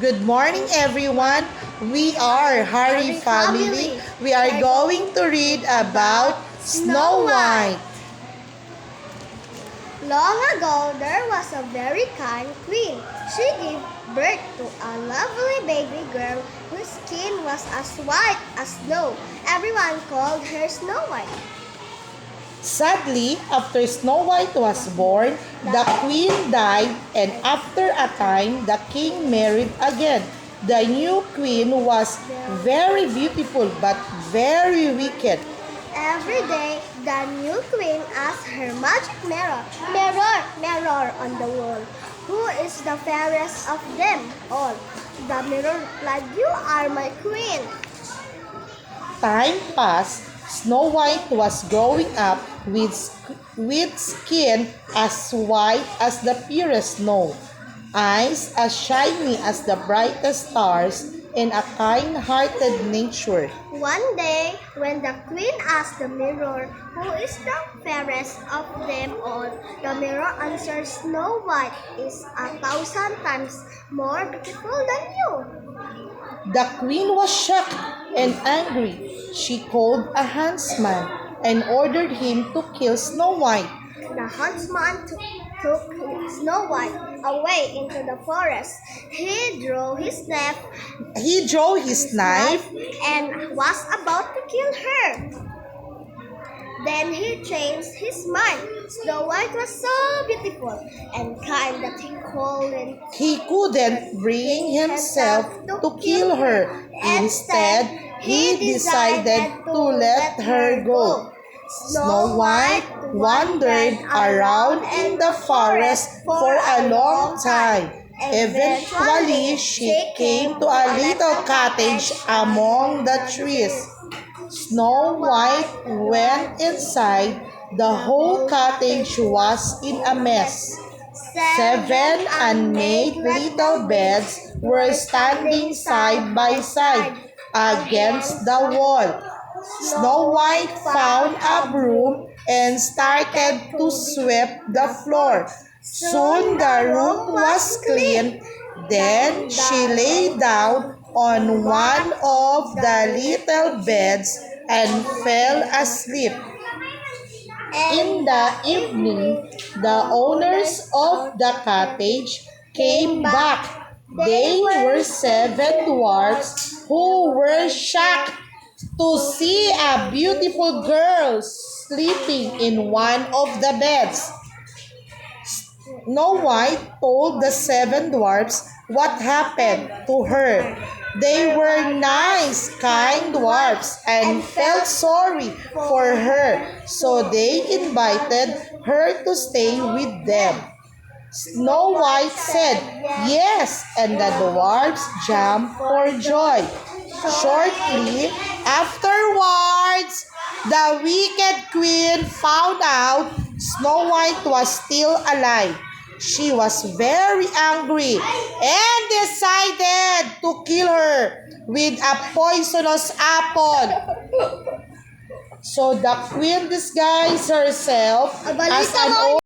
Good morning, everyone. We are Harry family. We are going to read about Snow White. Long ago, there was a very kind queen. She gave birth to a lovely baby girl whose skin was as white as snow. Everyone called her Snow White. Sadly, after Snow White was born, the queen died, and after a time, the king married again. The new queen was very beautiful but very wicked. Every day, the new queen asked her magic mirror, "Mirror, mirror on the wall, who is the fairest of them all?" The mirror replied, "You are my queen." Time passed. Snow White was growing up with skin as white as the purest snow, eyes as shiny as the brightest stars, and a kind-hearted nature. One day, when the queen asked the mirror, "Who is the fairest of them all?" the mirror answered, "Snow White is 1,000 times more beautiful than you." The queen was shocked and angry. She called a huntsman and ordered him to kill Snow White. The huntsman took Snow White away into the forest. He drew his knife and was about to kill her. Then he changed his mind. Snow White was so beautiful and kind that He couldn't bring himself to kill her. Instead, he decided to let her go. Snow White wandered around in the forest for a long time. Eventually, she came to a little cottage among the trees. Snow White went inside. The whole cottage was in a mess. 7 unmade little beds were standing side by side against the wall. Snow White found a broom and started to sweep the floor. Soon the room was clean. Then she lay down on one of the little beds and fell asleep. In the evening, the owners of the cottage came back. They were 7 dwarfs who were shocked to see a beautiful girl sleeping in one of the beds. Snow White told the 7 dwarfs what happened to her. They were nice, kind dwarfs and felt sorry for her, so they invited her to stay with them. Snow White said yes, and the dwarfs jumped for joy. Shortly afterwards, the wicked queen found out Snow White was still alive. She was very angry and decided to kill her with a poisonous apple. So the queen disguised herself as an old